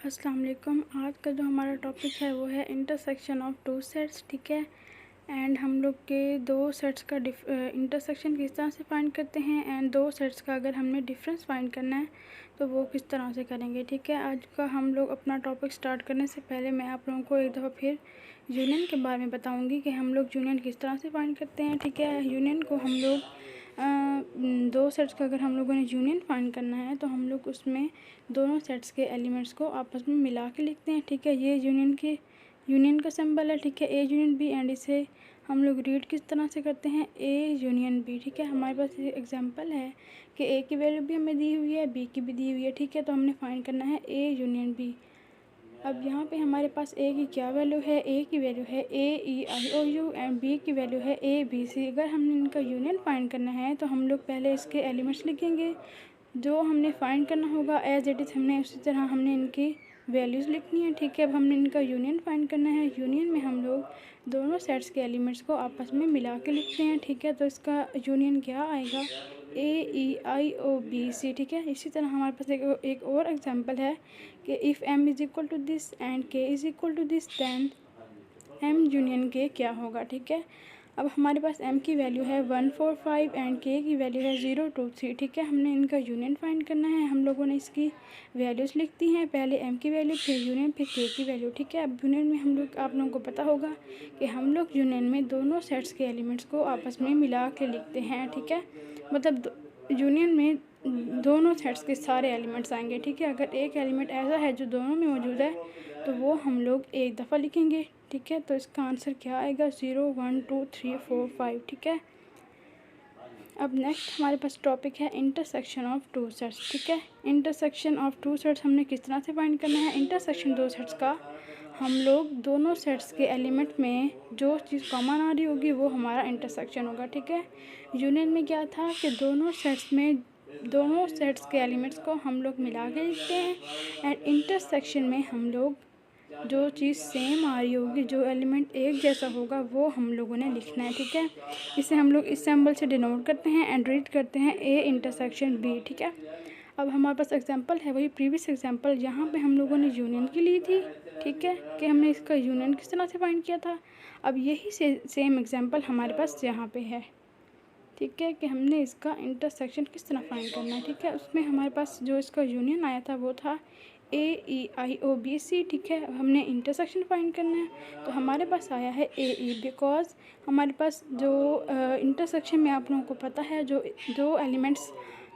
अस्सलाम वालेकुम। आज का जो हमारा टॉपिक है वो है इंटरसेक्शन ऑफ टू सेट्स। ठीक है, एंड हम लोग के दो सेट्स का इंटरसेक्शन किस तरह से फाइंड करते हैं एंड दो सेट्स का अगर हमने डिफरेंस फाइंड करना है तो वो किस तरह से करेंगे। ठीक है, आज का हम लोग अपना टॉपिक स्टार्ट करने से पहले मैं आप लोगों को एक दफ़ा फिर यूनियन के बारे में बताऊंगी कि हम लोग यूनियन किस तरह से फाइंड करते हैं। ठीक है, यूनियन को हम लोग दो सेट्स का अगर हम लोगों ने यूनियन फाइंड करना है तो हम लोग उसमें दोनों सेट्स के एलिमेंट्स को आपस में मिला के लिखते हैं। ठीक है, ये यूनियन का सिंबल है। ठीक है, ए यूनियन बी, एंड इसे हम लोग रीड किस तरह से करते हैं, ए यूनियन बी। ठीक है, हमारे पास ये एग्जांपल है कि ए की वैल्यू भी हमें दी हुई है, बी की भी दी हुई है। ठीक है, तो हमने फाइंड करना है ए यूनियन बी। अब यहाँ पे हमारे पास ए की क्या वैल्यू है, ए की वैल्यू है AEIOU एंड बी की वैल्यू है ABC। अगर हमने इनका यूनियन फाइंड करना है तो हम लोग पहले इसके एलिमेंट्स लिखेंगे। जो हमने फाइंड करना होगा एज इट इज़ हमने उसी तरह हमने इनकी वैल्यूज़ लिखनी है। ठीक है, अब हमने इनका यूनियन फाइंड करना है। यूनियन में हम लोग दोनों सेट्स के एलिमेंट्स को आपस में मिला के लिखते हैं। ठीक है, तो इसका यूनियन क्या आएगा, AEIOBC। ठीक है, इसी तरह हमारे पास एक और एग्जांपल है कि if m is equal to this and k is equal to this then m union k क्या होगा। ठीक है, अब हमारे पास m की वैल्यू है 1 4 5 एंड k की वैल्यू है 0 2 3। ठीक है, हमने इनका यूनियन फाइंड करना है। हम लोगों ने इसकी वैल्यूज़ लिख दी हैं, पहले m की वैल्यू, फिर यूनियन, फिर k की वैल्यू। ठीक है, अब यूनियन में हम लोग आप लोगों को पता होगा कि हम लोग यूनियन में दोनों सेट्स के एलिमेंट्स को आपस में मिला के लिखते हैं। ठीक है, मतलब यूनियन में दोनों सेट्स के सारे एलिमेंट्स आएंगे। ठीक है, अगर एक एलिमेंट ऐसा है जो दोनों में मौजूद है तो वो हम लोग एक दफ़ा लिखेंगे। ठीक है, तो इसका आंसर क्या आएगा, 0 1 2 3 4 5। ठीक है, अब नेक्स्ट हमारे पास टॉपिक है इंटरसेक्शन ऑफ टू सेट्स। ठीक है, इंटरसेक्शन ऑफ टू सेट्स हमने किस तरह से फाइंड करना है। इंटरसेक्शन दो सेट्स का हम लोग दोनों सेट्स के एलिमेंट में जो चीज़ कॉमन आ रही होगी वो हमारा इंटरसेक्शन होगा। ठीक है, यूनियन में क्या था कि दोनों सेट्स के एलिमेंट्स को हम लोग मिला के लिखते हैं, एंड इंटरसेक्शन में हम लोग जो चीज़ सेम आ रही होगी, जो एलिमेंट एक जैसा होगा, वो हम लोगों ने लिखना है। ठीक है, इसे हम लोग इस सिंबल से डिनोट करते हैं एंड रीड करते हैं ए इंटरसेक्शन बी। ठीक है, अब हमारे पास एग्जांपल है वही प्रीवियस एग्जांपल जहाँ पे हम लोगों ने यूनियन की ली थी। ठीक है, कि हमने इसका यूनियन किस तरह से फाइंड किया था। अब यही सेम एग्जांपल हमारे पास यहाँ पे है। ठीक है, कि हमने इसका इंटरसेक्शन किस तरह फाइंड करना है। ठीक है, उसमें हमारे पास जो इसका यूनियन आया था वो था AEIOBC। ठीक है, हमने इंटरसेक्शन फाइंड करना है तो हमारे पास आया है AE, बिकॉज हमारे पास जो इंटरसेक्शन में आप लोगों को पता है जो दो एलिमेंट्स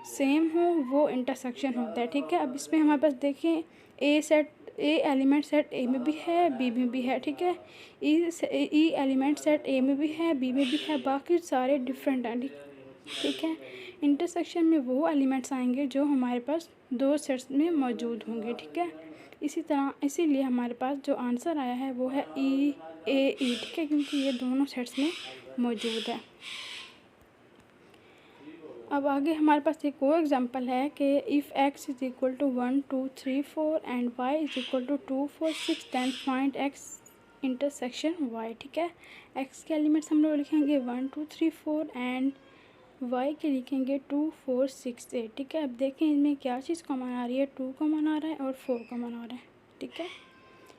सेम हो वो इंटरसेक्शन होता है। ठीक है, अब इसमें हमारे पास देखें ए एलिमेंट सेट ए में भी है, बी में भी है। ठीक है, ई एलिमेंट सेट ए में भी है, बी में भी है, बाकी सारे डिफरेंट हैं। ठीक है, इंटरसेक्शन में वो एलिमेंट्स आएंगे जो हमारे पास दो सेट्स में मौजूद होंगे। ठीक है, इसीलिए हमारे पास जो आंसर आया है वो है EAE। ठीक है, क्योंकि ये दोनों सेट्स में मौजूद है। अब आगे हमारे पास एक और एग्जांपल है कि if x is equal to 1 2 3 4 and y is equal to 2 4 6 then find x intersection y। ठीक है, x के एलिमेंट्स हम लोग लिखेंगे 1 2 3 4 एंड y के लिखेंगे 2 4 6 8। ठीक है, अब देखें इनमें क्या चीज़ कॉमन आ रही है, 2 कॉमन आ रहा है और 4 कॉमन आ रहा है। ठीक है,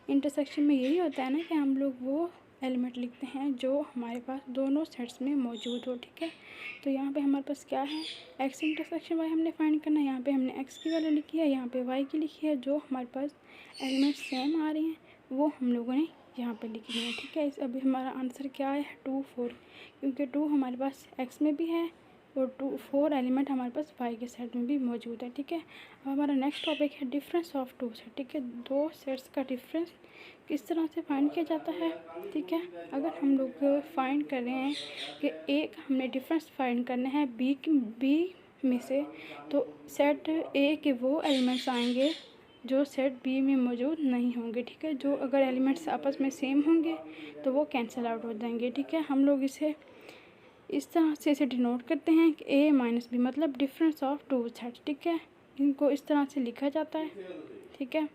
इंटरसेक्शन में यही होता है ना कि हम लोग वो एलिमेंट लिखते हैं जो हमारे पास दोनों सेट्स में मौजूद हो। ठीक है, तो यहाँ पे हमारे पास क्या है, x इंटरसेक्शन y हमने फाइंड करना है। यहाँ पे हमने x की वैल्यू लिखी है, यहाँ पे y की लिखी है। जो हमारे पास एलिमेंट सेम आ रही हैं वो हम लोगों ने यहाँ पे लिखनी है। ठीक है, अभी हमारा आंसर क्या है, 2 4, क्योंकि 2 हमारे पास x में भी है और 4 एलिमेंट हमारे पास y के सेट में भी मौजूद है। ठीक है, अब हमारा नेक्स्ट टॉपिक है डिफरेंस ऑफ टू सेट। ठीक है, दो सेट्स का डिफरेंस किस तरह से फाइंड किया जाता है। ठीक है, अगर हम लोग फाइंड कर रहे हैं कि एक हमने डिफरेंस फाइंड करना है बी में से, तो सेट ए के वो एलिमेंट्स आएंगे जो सेट बी में मौजूद नहीं होंगे। ठीक है, जो अगर एलिमेंट्स आपस में सेम होंगे तो वो कैंसिल आउट हो जाएंगे। ठीक है, हम लोग इसे इस तरह से इसे डिनोट करते हैं कि ए माइनस बी, मतलब डिफरेंस ऑफ टू सेट्स। ठीक है, इनको इस तरह से लिखा जाता है। ठीक है,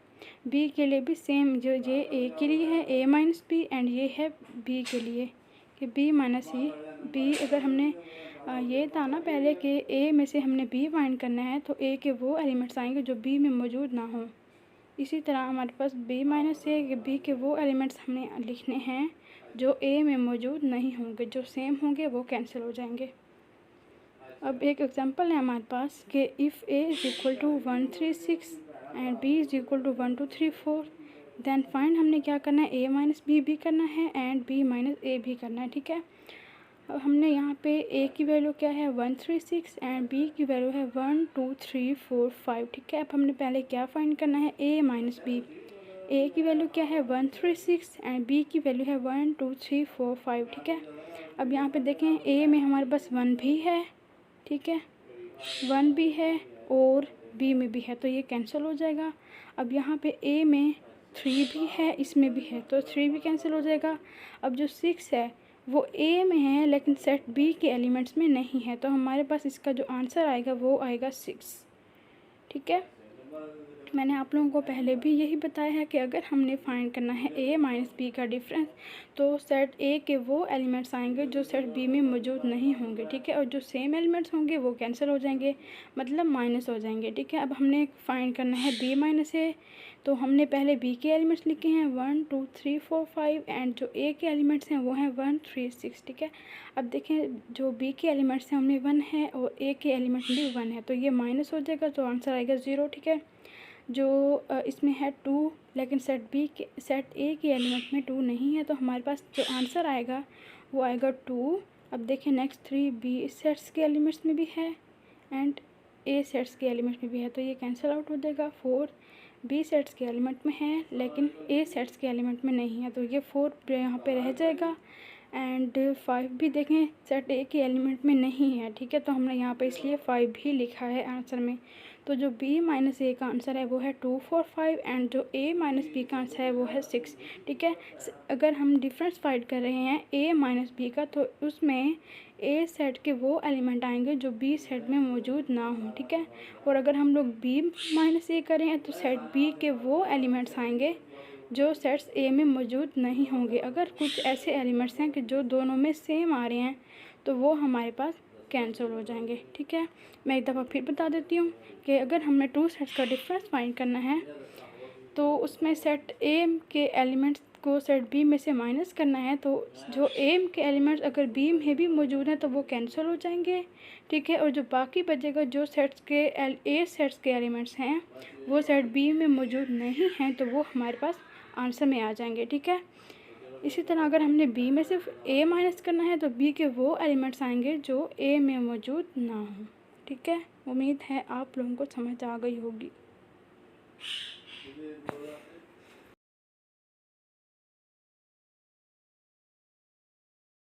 बी के लिए भी सेम, जो ये ए के लिए है ए माइनस बी, एंड ये है बी के लिए कि बी माइनस ई। बी अगर हमने ये था ना पहले कि ए में से हमने बी फाइंड करना है तो ए के वो एलिमेंट्स आएंगे जो बी में मौजूद ना हों। इसी तरह हमारे पास b माइनस ए, बी के वो एलिमेंट्स हमें लिखने हैं जो ए में मौजूद नहीं होंगे, जो सेम होंगे वो कैंसिल हो जाएंगे। अब एक एग्जांपल है हमारे पास कि if A is equal to 1 3 6 and B is equal to 1 2 3 4, then find हमने क्या करना है, ए माइनस बी भी करना है एंड बी माइनस ए भी करना है, ठीक है। अब हमने यहाँ पे ए की वैल्यू क्या है 1 3 6 एंड बी की वैल्यू है 1 2 3 4 5, ठीक है। अब हमने पहले क्या फाइंड करना है, ए माइनस बी। ए की वैल्यू क्या है 1 3 6 एंड बी की वैल्यू है 1 2 3 4 5, ठीक है। अब यहाँ पे देखें ए में हमारे पास 1 भी है, ठीक है, 1 भी है और बी में भी है, तो ये कैंसिल हो जाएगा। अब यहाँ पे ए में 3 भी है, इसमें भी है, तो 3 भी कैंसिल हो जाएगा। अब जो 6 है वो ए में है लेकिन सेट बी के एलिमेंट्स में नहीं है, तो हमारे पास इसका जो आंसर आएगा वो आएगा 6, ठीक है। मैंने आप लोगों को पहले भी यही बताया है कि अगर हमने फाइंड करना है ए माइनस बी का डिफरेंस, तो सेट ए के वो एलिमेंट्स आएंगे जो सेट बी में मौजूद नहीं होंगे, ठीक है, और जो सेम एलिमेंट्स होंगे वो कैंसिल हो जाएंगे, मतलब माइनस हो जाएंगे, ठीक है। अब हमने फाइंड करना है बी माइनस ए, तो हमने पहले बी के एलिमेंट्स लिखे हैं 1 2 3 4 5 एंड जो ए के एलिमेंट्स हैं वो हैं 1 3 6, ठीक है। अब देखें जो बी के एलिमेंट्स हैं उनमें 1 है और ए के एलिमेंट्स भी 1 है, तो ये माइनस हो जाएगा, तो आंसर आएगा 0, ठीक है। जो इसमें है 2 लेकिन सेट ए के एलिमेंट में 2 नहीं है, तो हमारे पास जो आंसर आएगा वो आएगा 2। अब देखें नेक्स्ट 3 बी सेट्स के एलिमेंट्स में भी है एंड ए सेट्स के एलिमेंट्स में भी है, तो ये कैंसिल आउट हो जाएगा। 4 बी सेट्स के एलिमेंट में है लेकिन ए सेट्स के एलिमेंट में नहीं है, तो ये 4 यहाँ पे रह जाएगा। एंड 5 भी देखें सेट ए के एलिमेंट में नहीं है, ठीक है, तो हमने यहाँ पे इसलिए 5 भी लिखा है आंसर में। तो जो b माइनस ए का आंसर है वो है 2 4 5 एंड जो a माइनस बी का आंसर है वो है 6, ठीक है। अगर हम डिफरेंस फाइंड कर रहे हैं a माइनस बी का, तो उसमें a सेट के वो एलिमेंट आएंगे जो b सेट में मौजूद ना हो, ठीक है। और अगर हम लोग b माइनस ए करें तो सेट b के वो एलिमेंट्स आएंगे जो सेट्स a में मौजूद नहीं होंगे। अगर कुछ ऐसे एलिमेंट्स हैं कि जो दोनों में सेम आ रहे हैं तो वो हमारे पास कैंसिल हो जाएंगे, ठीक है। मैं एक दफ़ा फिर बता देती हूँ कि अगर हमने 2 सेट्स का डिफरेंस फाइंड करना है तो उसमें सेट ए के एलिमेंट्स को सेट बी में से माइनस करना है, तो जो ए के एलिमेंट्स अगर बी में भी मौजूद हैं तो वो कैंसिल हो जाएंगे, ठीक है। और जो बाकी बचेगा जो सेट्स के ए सेट्स के एलिमेंट्स हैं वो सेट बी में मौजूद नहीं हैं, तो वो हमारे पास आंसर में आ जाएंगे, ठीक है। इसी तरह अगर हमने बी में सिर्फ ए माइनस करना है तो बी के वो एलिमेंट्स आएंगे जो ए में मौजूद ना हो, ठीक है। उम्मीद है आप लोगों को समझ आ गई होगी।